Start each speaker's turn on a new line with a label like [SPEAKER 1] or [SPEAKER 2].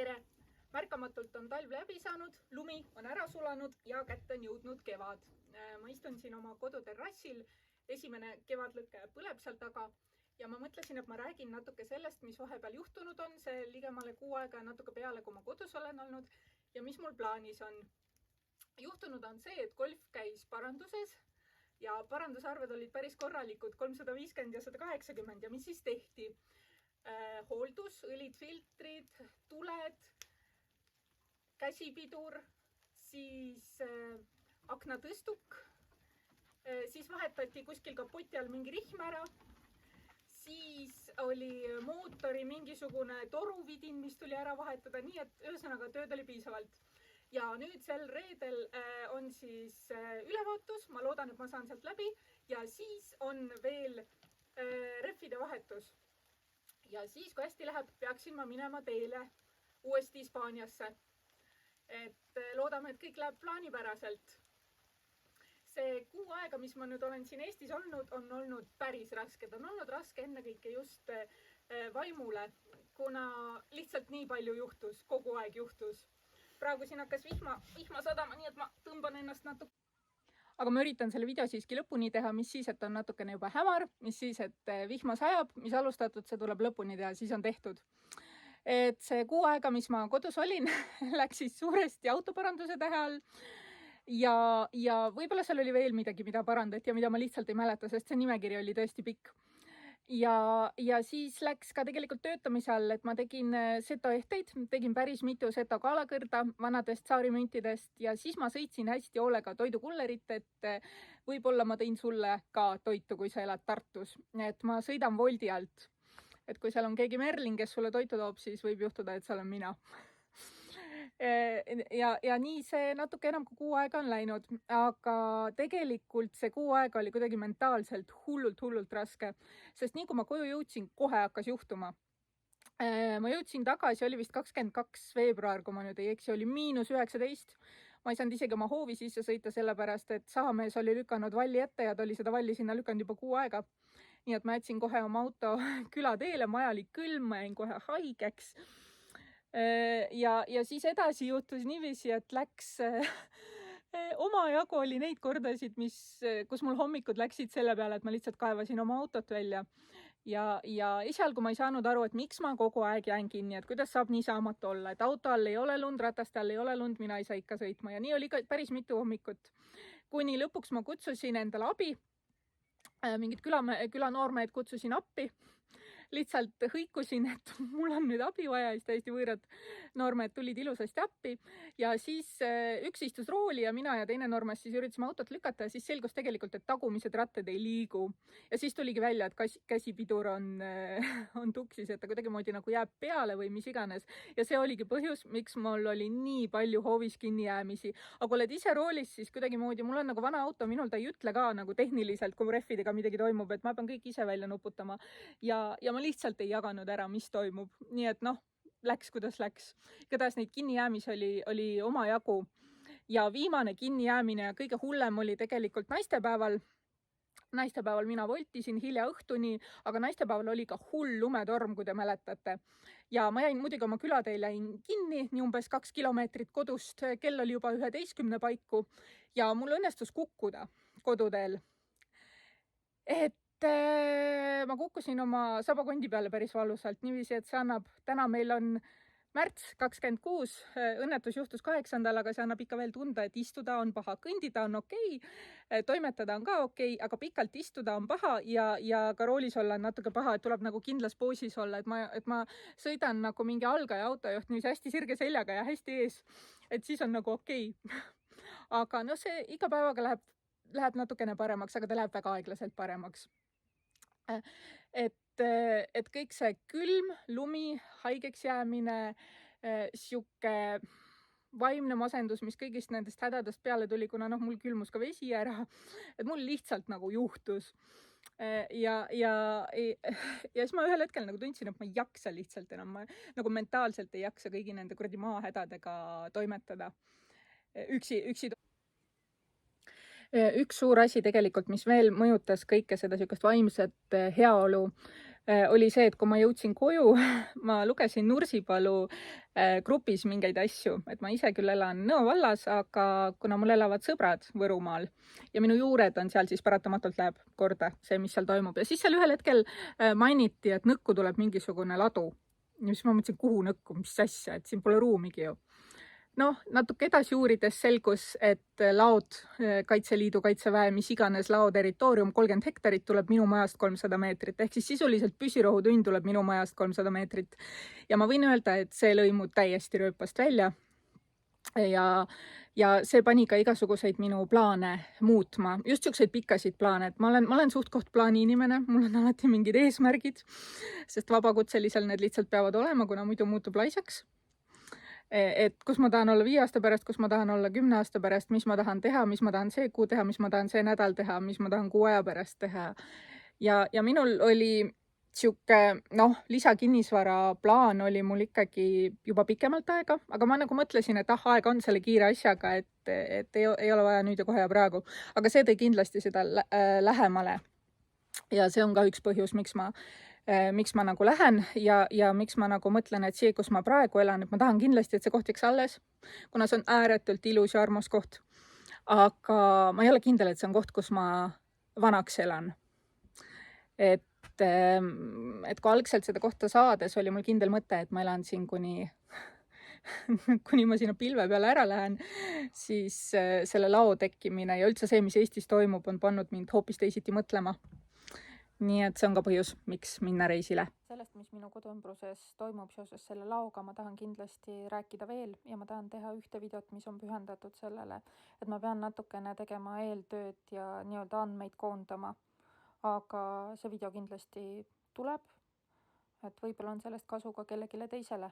[SPEAKER 1] Tere! Märkamatult on talv läbi saanud, lumi on ära sulanud ja kätte on jõudnud kevad. Ma istun siin oma koduterrassil, esimene kevadlõke põleb seal taga ja ma mõtlesin, et ma räägin natuke sellest, mis vahepeal juhtunud on, see ligemale 6 aega ja natuke peale, kui ma kodus olen olnud ja mis mul plaanis on. Juhtunud on see, et golf käis paranduses ja parandusarved olid päris korralikud, 350 ja 180 ja mis siis tehti? Hooldus, õlid, filtrid, tuled, käsipidur, siis aknatõstuk, siis vahetati kuskil kapoti all mingi rihm ära, siis oli mootori mingisugune toruvidin, mis tuli ära vahetada, nii et ühesõnaga tööd oli piisavalt. Ja nüüd sel reedel on siis ülevaatus, ma loodan, et ma saan sealt läbi ja siis on veel rehvide vahetus. Ja siis, kui hästi läheb, peaksin ma minema teele uuesti Hispaaniasse. Et loodame, et kõik läheb plaanipäraselt. See 6 aega, mis ma nüüd olen siin Eestis olnud, on olnud päris raske. On olnud raske ennekõike just vaimule, kuna lihtsalt nii palju juhtus, kogu aeg juhtus. Praegu siin hakkas vihma sadama, nii et ma tõmban ennast natuke. Aga ma üritan selle video siiski lõpuni teha, mis siis, et on natukene juba hämar, mis siis, et vihma sajab, mis alustatud, see tuleb lõpuni teha, siis on tehtud. Et see 6 aega, mis ma kodus olin, läks siis suuresti autoparanduse tähe all. Ja võib-olla seal oli veel midagi, mida parandati ja mida ma lihtsalt ei mäleta, sest see nimekiri oli tõesti pikk. Ja siis läks ka tegelikult töötamise all, et ma tegin setoehteid, tegin päris mitu seto kaalakõrda vanadest saarimüntidest ja siis ma sõitsin hästi hoolega toidukullerit, et võib-olla ma tõin sulle ka toitu, kui sa elad Tartus. Et ma sõidan Woldi alt. Et kui seal on keegi Merlin, kes sulle toitu toob, siis võib juhtuda, et seal on mina. Ja nii see natuke enam kui 6 aega on läinud, aga tegelikult see 6 aega oli kuidagi mentaalselt hullult raske, sest nii kui ma koju jõudsin, kohe hakkas juhtuma. Ma jõudsin tagasi, oli vist 22 veebruar, kui ma nüüd ei eksi, oli -19. Ma ei saanud isegi oma hoovi sisse sõita sellepärast, et sahamees oli lükanud valli ette ja ta oli seda valli sinna lükanud juba 6 aega. Nii et ma jätsin kohe oma auto külateele, maja oli külm, ma jäin kohe haigeks. Ja siis edasi juhtus niiviisi, et läks omajagu oli neid kordasid, kus mul hommikud läksid selle peale, et ma lihtsalt kaevasin oma autot välja. Ja esialgu ma ei saanud aru, et miks ma kogu aeg jään kinni, et kuidas saab nii saamatu olla, et auto all ei ole lund, rataste all ei ole lund, mina ei saa ikka sõitma ja nii oli ka päris mitu hommikut. Kuni lõpuks ma kutsusin endale abi, mingid külanoormehed kutsusin appi. Lihtsalt hõikusin, et mul on nüüd abi vaja, siis täiesti võõrad noormehed tulid ilusasti appi ja siis üks istus rooli ja mina ja teine noormees siis üritasime autot lükata ja siis selgus tegelikult, et tagumised rattad ei liigu. Ja siis tuligi välja, et käsipidur on tuksis, et ta kuidagimoodi nagu jääb peale või mis iganes. Ja see oligi põhjus, miks mul oli nii palju hoovis kinni jäämisi. Aga kui oled ise roolis, siis kuidagimoodi, mul on nagu vana auto, minul ta ei ütle ka nagu tehniliselt, kui rehvidega midagi toimub, et ma pean kõik ise välja nuputama. Ja ma lihtsalt ei jaganud ära, mis toimub. Nii et läks kuidas läks. Igatahes neid kinnijäämisi oli omajagu. Ja viimane kinnijäämine ja kõige hullem oli tegelikult naistepäeval. Naistepäeval mina voltisin hilja õhtuni, aga naistepäeval oli ka hull lumetorm, kui te mäletate. Ja ma jäin muidugi oma külateel kinni, nii umbes 2 kilomeetrit kodust. Kell oli juba 11 paiku ja mul õnnestus kukkuda koduteel. Et ma kukkusin oma sabakondi peale päris valusalt, niiviisi, et see annab, täna meil on märts 26, õnnetus juhtus 8. aga see annab ikka veel tunda, et istuda on paha, kõndida on okei, toimetada on ka okei, aga pikalt istuda on paha ja ka roolis olla on natuke paha, et tuleb nagu kindlas poosis olla, et ma sõidan nagu mingi algaja autojuht, niiviisi hästi sirge seljaga ja hästi ees, et siis on nagu okei. Aga see iga päevaga läheb natukene paremaks, aga ta läheb väga aeglaselt paremaks. Et kõik see külm, lumi, haigeks jäämine, siuke vaimne masendus, mis kõigist nendest hädadest peale tuli, kuna mul külmus ka vesi ära, et mul lihtsalt nagu juhtus. Ja siis ma ühel hetkel nagu tundsin, et ma ei jaksa lihtsalt enam, ma nagu mentaalselt ei jaksa kõigi nende kuradi maahädadega toimetada. Üks suur asi tegelikult, mis veel mõjutas kõike seda sihukest vaimset heaolu, oli see, et kui ma jõudsin koju, ma lugesin Nursipalu grupis mingeid asju, et ma ise küll elan Nõo vallas, aga kuna mul elavad sõbrad Võrumaal ja minu juured on seal, siis paratamatult läheb korda see, mis seal toimub. Ja siis seal ühel hetkel mainiti, et Nõkku tuleb mingisugune ladu. Ja siis ma mõtlesin, kuhu Nõkku, mis asja, et siin pole ruumigi ju. Noh, natuke edasi uurides selgus, et laod, Kaitseliidu, Kaitseväe, mis iganes lao territoorium, 30 hektarit tuleb minu majast 300 meetrit, ehk siis sisuliselt püsirohutünn tuleb minu majast 300 meetrit. Ja ma võin öelda, et see lõi mu täiesti rööpast välja. Ja see pani ka igasuguseid minu plaane muutma, just siukseid pikkasid plaane, et ma olen suht-koht plaani inimene, mul on alati mingid eesmärgid, sest vabakutselisel need lihtsalt peavad olema, kuna muidu muutub laisaks. Et kus ma tahan olla 5 aasta pärast, kus ma tahan olla 10 aasta pärast, mis ma tahan teha, mis ma tahan see kuu teha, mis ma tahan see nädal teha, mis ma tahan kuu aja pärast teha. Ja minul oli sihuke, lisakinnisvara plaan oli mul ikkagi juba pikemalt aega, aga ma nagu mõtlesin, et aeg on selle kiire asjaga, et ei ole vaja nüüd ja kohe ja praegu. Aga see tõi kindlasti seda lähemale. Ja see on ka üks põhjus, miks ma nagu lähen ja miks ma nagu mõtlen, et see, kus ma praegu elan, et ma tahan kindlasti, et see koht jääks alles, kuna see on ääretult ilus ja armas koht. Aga ma ei ole kindel, et see on koht, kus ma vanaks elan. Et kui algselt seda kohta saades oli mul kindel mõte, et ma elan siin kuni ma sinna pilve peale ära lähen, siis selle lao tekkimine ja üldse see, mis Eestis toimub, on pannud mind hoopis teisiti mõtlema. Nii et see on ka põhjus, miks minna reisile. Sellest, mis minu koduümbruses toimub seoses selle laoga, ma tahan kindlasti rääkida veel ja ma tahan teha ühte videot, mis on pühendatud sellele, et ma pean natukene tegema eeltööd ja nii-öelda andmeid koondama. Aga see video kindlasti tuleb, et võib-olla on sellest kasu ka kellelegi teisele.